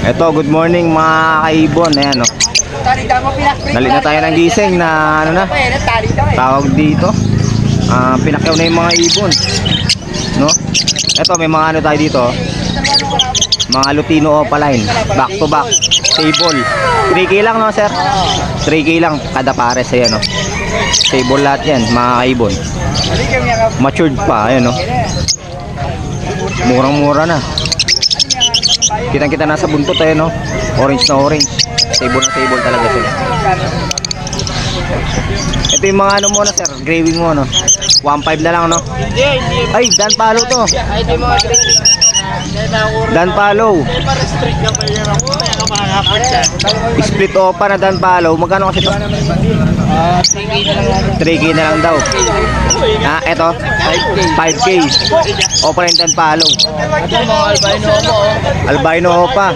Eto, good morning mga kaibon. Ayan o. Nalit na tayo ng gising na ano na tawag dito. Pinakyaw na yung mga ibon, no? Eto, may mga ano tayo dito, mga Lutino Opaline, back to back, sable. 3K lang, no sir? 3K lang kada pares. Ayan o, sable lahat yan mga kaibon. Matured pa, ayan o. Murang mura na. Kitang kita nasa buntot, ayan o. Orange na orange. Sable na sable talaga sila. Ito yung mga ano muna sir, graving mo, no? 1.5 na lang, no? Ay, Dan Palo to. Dan Palo. Split opa na Dan Palo. Magkano kasi ito? 3K na lang daw. Eto 5K. Opa rin Dan Palo. Albino opa.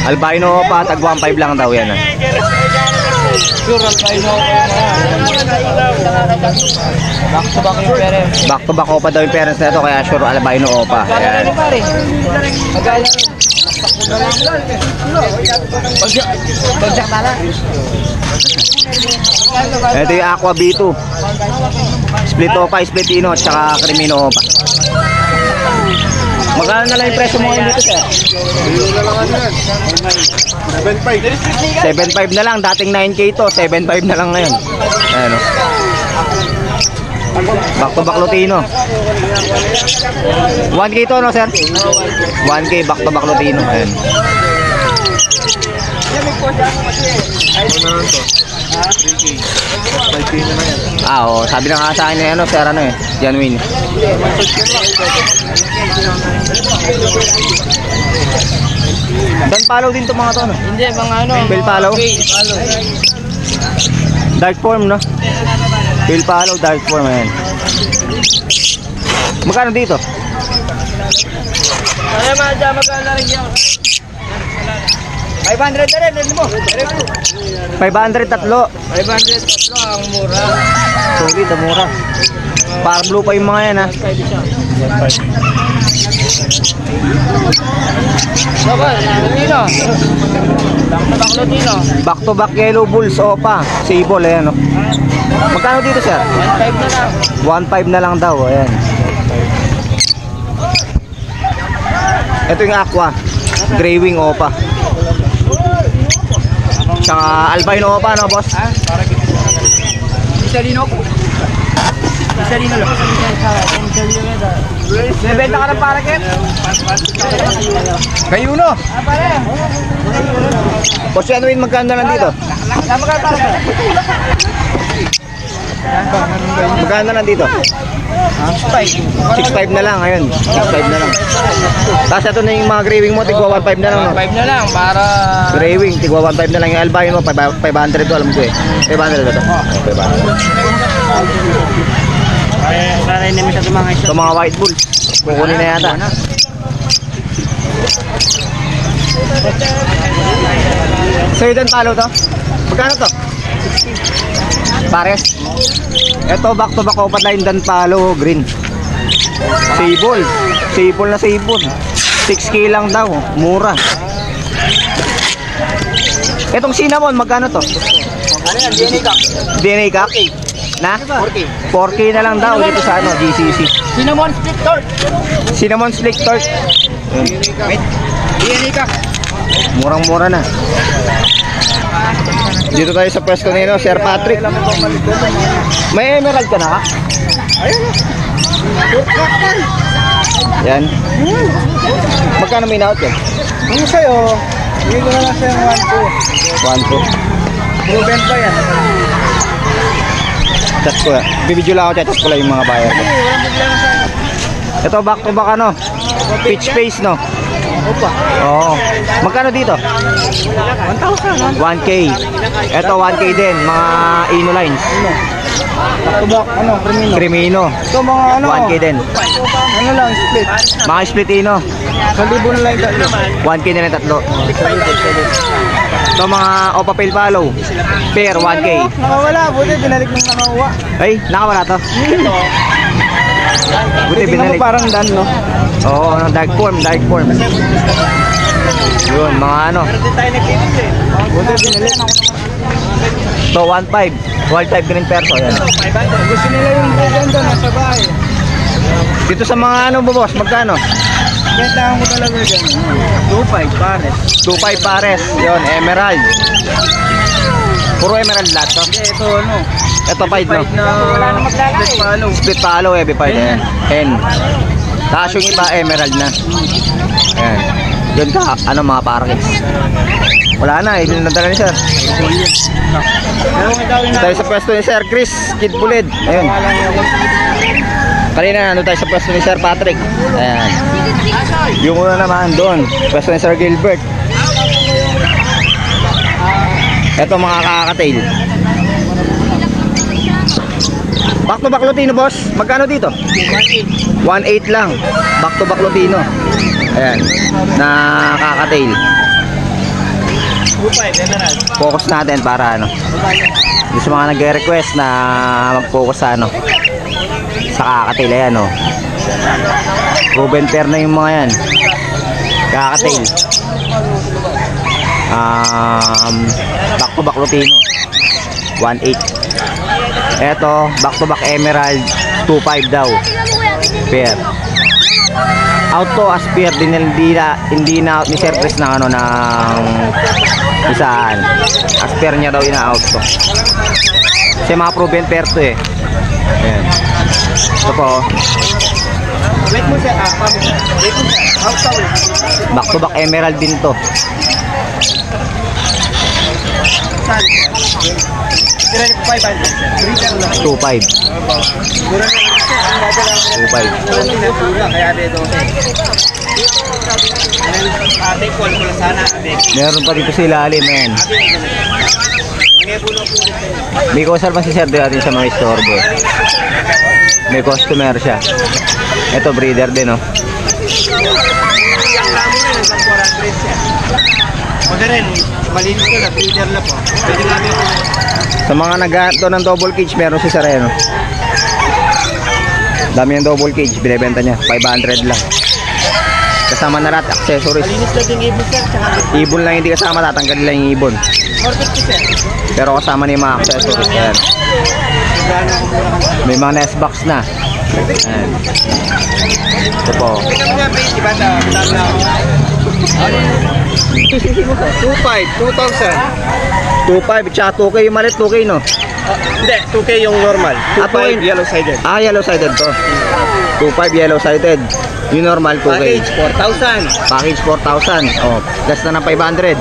Albino opa, tag 1.5 lang daw yan. Sure, albino back to back yung parents. Back to back opa daw yung parents na ito, kaya sure albino opa. Ayan. Ito yung Aqua B2. Split opa, splitino, at saka Crimino opa. Magkano na lang yung presyo mo ngayon dito sir? 7.5 na lang, dating 9K to, 7.5 na lang ngayon. Ayan o. Back to back Lutino. 1K to, no sir? 1K back to back Lutino. Ayan. Oo, sabi na nga sa akin ano, sir, ano eh, genuine. Dan Palo din to mga to, no? Hindi, mga ano, Bell Palo? Dark form, no? Bell Palo, dark form, ayan. Magkano dito? Kaya magkano na rin yan? 500 na rin, ano mo? 500 tatlo. 500 tatlo, ang mura. Solid, ang mura. Parang blue pa yung mga yan, ha? Lutino. Back to back Lutino. Back to back Yellow Bulls opa, sable, ayan, no? Magkano dito sir? 1.5 na lang. 1.5 na lang daw, ayan. Ito yung Aqua Grey Wing opa, tsaka albino opa, no boss? Isalino po. Isalino lang. Nabenta ka ng parakit? Kayo, no? Pare. Boss, ano yun, magkano na lang dito? Magkano parakit? Magkano na lang dito? 6.5 na lang, ayun. 6.5 na lang. Tapos ito na yung mga Grey Wing mo, tigwa 1.5 na lang, no? 5 na lang para Grey Wing, tigwa 1.5 na lang. Yung albino mo, 500 to, alam ko eh. 500 ba to? 500. para hindi masyado mga isa. Ito mga White Bulls, kukunin na yata. So Dan Palo to? Magkano to? Pares? Ito back to back opat line Dan Palo green. Sable. Sable na sable. 6K lang daw, mura. Etong cinnamon magkano to? Ano yan? DNA Cup. DNA Cup? Na? 4K na lang daw dito sa ano, GCC. Cinnamon Split Torch. Cinnamon Slick Torch. DNA Cup. Murang-mura na. Dito tayo sa pwesto nino, Sir Patrick. May emerald ka na? Yan. Magkano may naot yan? Ano sa'yo? Hindi ko na lang sa'yo 1.2. 1.2. Proven pa yan. Chat ko yan. Bibidyo lang ako, chat ko lang yung mga buyer ko. Ito back to back ano? Pitch face, no? Opa. Oo. Magkano dito? 1,000. 1K. Ito 1K din, mga Ino lines. Tubak, ano, Crimino. Crimino. Ito mga ano. 1K din. Ano lang, split. Mga split Ino. 1,000 na lang yung tatlo. 1K na lang tatlo. Ito mga Opa Pale Palo. Pair 1K. Nakawala, buti binalik ng nakakuha. Ay, nakawala to. Buti Tingnan mo binalik. parang dan, no? Oo, dark form, dark form. Yun, mga ano. Hindi tayo nagtitis eh. Buti binili. So, 1.5. 12.5 green perso. Yan. 500. Gusto nila yung ganda nasa bahay. Dito sa mga ano, boss, magkano? Bentahan ko talaga dyan. 2.5 pares. 2.5 pares. Yun, emerald. Puro emerald lahat to. Hindi, ito ano. Ito 5, no? Na wala na maglalay. Split palo. Split palo, heavy fight. Ayan. Hen. Tapos yung iba, emerald na. Ayan. Yun ka, ano mga parakits. Wala na, hindi na nadala ni sir. Tayo sa pwesto ni Sir Chris, Kid Pulid. Ayun. Kanina, ano tayo sa pwesto ni Sir Patrick. Ayan. Yung una naman doon, pwesto ni Sir Gilbert. Ito mga kakatail. Back to back Lutino, boss. Magkano dito? 1.8 lang. Back to back Lutino. Ayan. Nakakatail. 2.5 emerald. Focus natin para ano. Yung sa mga nagre-request na mag-focus sa ano. Sa kakatail. Ayan, oh. Proven pair na yung mga yan. Kakatail. Back to back Lutino. 1.8. Eto, back to back emerald 2.5 daw. Pair. Auto as pair din, hindi na ni Sir Chris ng ano ng isaan. As pair niya daw ina-out to. Kasi mga proven pair to eh. Ayan. Ito po. Wait mo siya. Wait mo siya. Back to back emerald din to. Saan? Tira niyo po 500. 3 lang. 2.5. Mura na. 2.5. Kaya dito. Ate, call ko lang sana. Meron pa dito sa ilalim, ayan. May kusal pa si Sir natin sa mga istorbo. May customer siya. Ito breeder din, oh. Ang ramo na ng 400 siya. Pwede rin, malinis ko na, breeder na po. Pwede namin ito. Sa mga nag-to ng double cage, meron si Sir, ano. Dami yung double cage, binibenta niya 500 lang. Kasama na lahat accessories. Malinis lang yung ibon sir, tsaka Ibon lang hindi kasama, tatanggalin lang yung ibon. 450 sir. Pero kasama na yung mga accessories. Ayan. Gano'n ako mura ka. May mga nest box na. Ayan. Ito po. Tingnan mo nga, babe, diba sa dami na ako? 2.5, 2,000. 2.5, tsaka 2K yung malit, 2K, no? Hindi, 2K yung normal. 2.5 yellow sided. Ah, yellow-sided to. 2.5 yellow-sided. Yung normal, 2K. Package, 4,000. Package 4,000. Oh, gas na ng 500.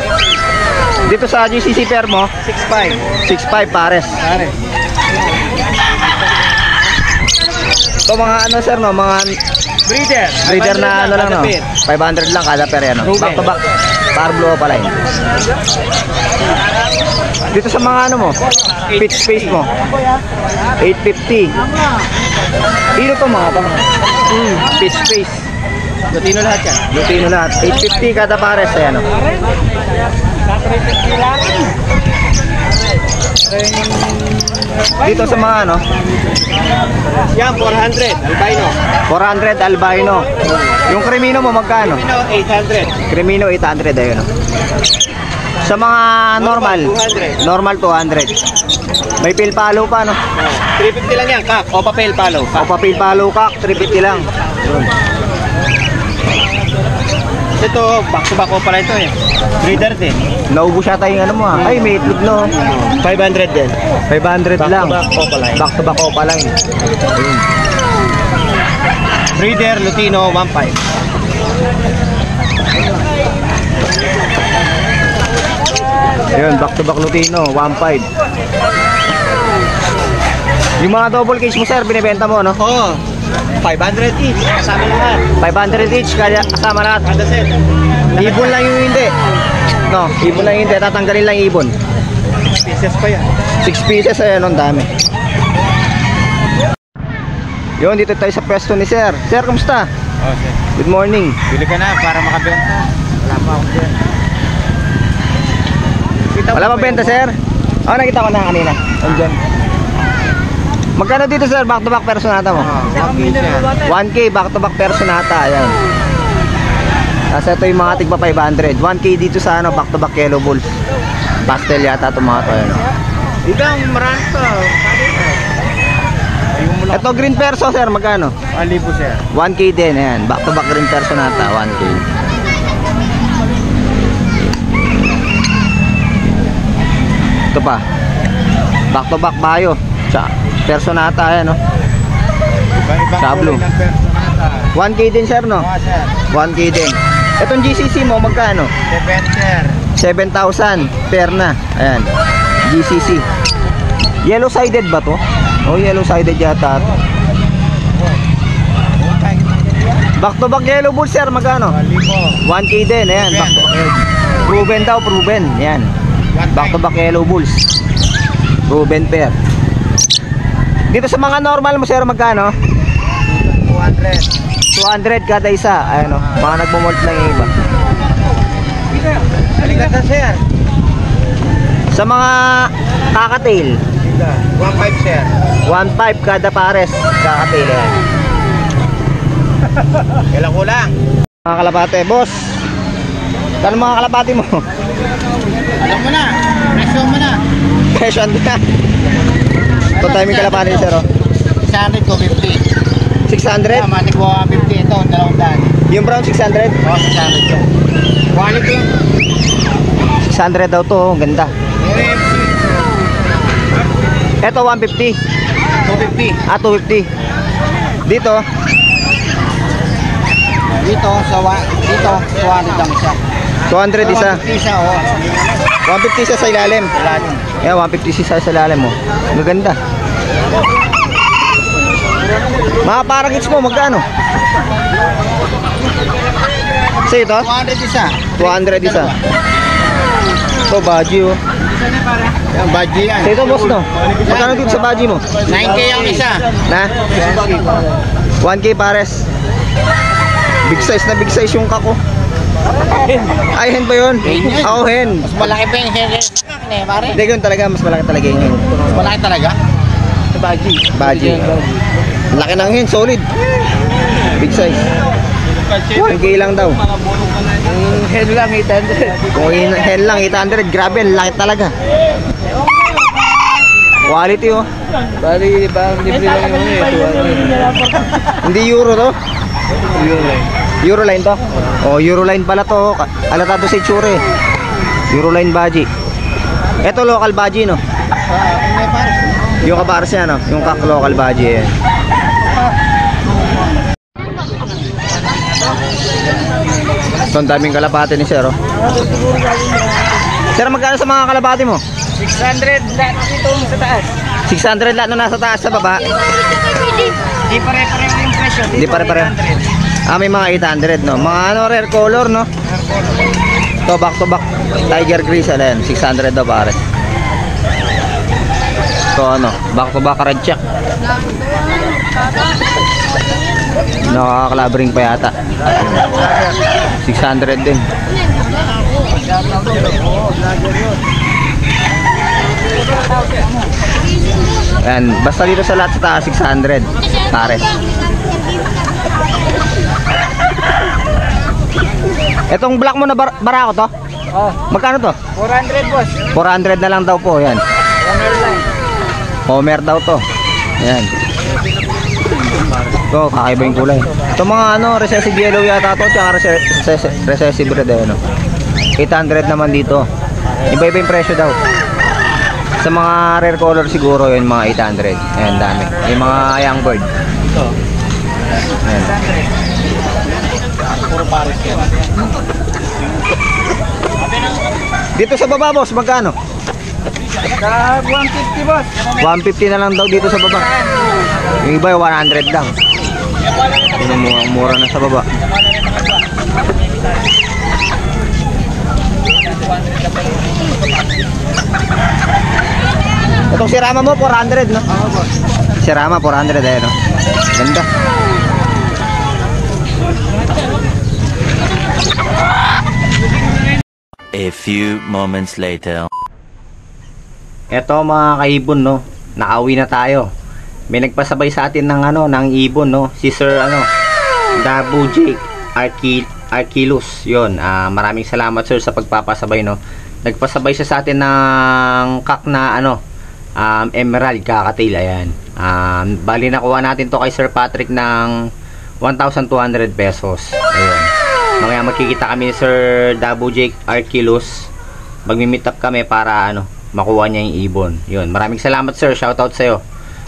Dito sa GCC pair mo, 6.5. 6.5 pares. Pare. Ito mga ano sir, no? Mga Breeder. breeder na ano lang, no? 500 lang kada pair yan, no? Ruben. Back to back. Parblo pala yun. Dito sa mga ano mo, pitch space mo, 850. Ino to mga to? Pitch space. Lutino lahat yan. Lutino lahat. 850 kada pares. Ayan, no? Dito sa mga ano, Yan, 400. Albino. 400 albino. Yung Crimino mo magkano? Albino, 800. Crimino 800 ayun, no? Sa mga normal, 200. normal 200. May pilpalo pa, no? 350 lang yan, kak. O papel palo. O papel palo kak, 350 lang. Yun. Ito, back to back ko pala ito eh. Breeder din. Naubos yata yung ano mo, ah. Ay, may itlog, no? 500 din. 500 Back lang. to back Opaline. Back to back Opaline. Ayun. Breeder, Lutino, 1.5. Ayun, back to back Lutino, 1.5. Yung mga double cage mo, sir, binibenta mo, no? Oo. 500 each. Kasama lahat. 500 each, kaya kasama lahat. Kada set. Ibon lang yung hindi. No, ibon lang yung hindi. Tatanggalin lang yung ibon. Pieces pa yan. 6 pieces, ayan, ang dami. Yun, dito tayo sa pwesto ni Sir. Sir, kamusta? Okay. Good morning. Bili ka na para makabenta. Wala pa akong benta. Wala pa benta, sir? Oh, nakita ko na kanina. Andyan. Magkano dito sir, back to back personata mo? 1K sir. 1K back to back personata, ayan. Tapos ito yung mga tigpa 500. 1K dito sa ano, back to back yellow bulls. Pastel yata itong mga to, ayan. Ikaw, marami to. Ito green perso sir, magkano? 1,000 sir. 1K din, ayan. Back to back green personata, 1K. Ito pa. Back to back bayo. Personata, ayan, no? Iba-ibang Sablo. kulay ng personata. 1K din sir, no? Oo sir. 1K din. Itong GCC mo, magkano? 7 sir. 7,000 per na. Ayan. GCC. Yellow sided ba to? Oh, yellow sided yata to. Back to back yellow bull sir, magkano? 1,000. 1K din, ayan. Back to proven daw, proven. Ayan. Back to back yellow bulls. Proven pair. Dito sa mga normal mo sir, magkano? 200. 200 kada isa. Ayan, oh. Mga nagmo-molt lang yung iba. Halika sir. Sa mga kakatail, 1,500 sir. 1.5 kada pares kakatail. Ayan. Kailan ko lang. Mga kalapate, boss. Kano mga kalapate mo? Alam mo na. Presyo mo na. Presyon na. Ito tayo yung kalapate ni sir, oh. 600 ko 50. 600? Matik ko 50 ito. 200. Yung brown 600? Oo, 600 yun. Quality yun. 600 daw to, oh. Ganda. Ito 150. 250. Ah, 250. Dito, Dito, dito, 200 lang isa. 200 isa. 150 isa, oh. 150 isa sa ilalim. Ilalim. Yeah, 150 isa sa ilalim mo. Maganda. Mga paragits mo, magkano? Sa ito? 200 isa. 200 isa. Ito, baji, oh. Yan, budgie yan. Sa ito, boss, no? Magkano dito sa baji mo? 9K ang isa. Na? 1K pares. Big size yung kako. Ay, hen ba yun? Hen yan. Oo, hen. Mas malaki pa yung hair. Pare. Hindi, yun talaga. Mas malaki talaga yung hen. Mas malaki talaga? Sa budgie. Baji. Laki ng hen, solid. Big size. 1K lang daw. Head lang, 800. Kung hen lang, 800. Grabe, laki talaga. Quality, oh. Bali, bang libre lang yung Hindi euro to. Euroline to? Oh, Euroline pala to. Alata to sa itsura eh. Euroline baji. Ito local baji, no? May pares. Yung kapares niya, no? Yung kak local baji eh. Ito ang daming kalapate ni sir, oh. Sir, magkano sa mga kalapate mo? 600 lahat dito sa taas. 600 lahat na nasa taas sa baba. Di pare-pareho yung presyo. Di pare-pareho. Ah, may mga 800, no? Mga ano, rare color, no? To back to back Tiger Gristle, ayan, 600 daw pare. So ano, back to back red check. Nakakalabring pa yata. 600 din. Ayan, basta dito sa lahat sa taas 600 pare. Etong black mo na barako to? Oh, Magkano to? 400 boss. 400 na lang daw po, yan. Homer line. Homer daw to. Yan. Ito, kakaiba yung kulay. Ito mga ano, recessive yellow yata to, tsaka recessive red, ano. 800 naman dito. Iba-iba yung presyo daw. Sa mga rare color siguro, yun mga 800. Ayan, dami. Yung mga young bird. Ito. Ayan. Puro pares yan. Dito sa baba, boss, magkano? Sa 150 boss. 150 na lang daw dito sa baba. Yung iba 100 lang. Yung mura na sa baba. Itong sirama mo 400, no? Oo boss. Sirama 400 eh, no? Ganda. A few moments later. Eto mga kaibon, no? Nakauwi na tayo. may nagpasabay sa atin ng ano, ng ibon, no? Si Sir ano, Dabu Jake Archilus. 'Yon. Maraming salamat sir sa pagpapasabay, no. Nagpasabay siya sa atin ng kak na ano, emerald kakatail. Ayan. Bali nakuha natin to kay Sir Patrick ng 1,200 pesos. Ayun. Mamaya magkikita kami ni Sir Dabu Jake Archilus. Magmi-meet up kami para ano, makuha niya yung ibon. 'Yun. Maraming salamat sir. Shoutout sa iyo.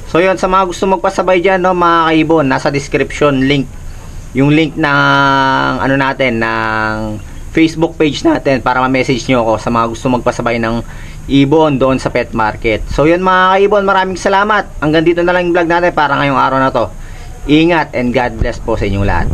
So 'yun, sa mga gusto magpasabay diyan, no, mga kaibon, nasa description link yung link ng ano natin, ng Facebook page natin para ma-message nyo ako sa mga gusto magpasabay ng ibon doon sa pet market. So 'yun mga kaibon, maraming salamat. Hanggang dito na lang yung vlog natin para ngayong araw na to. Ingat and God bless po sa inyong lahat.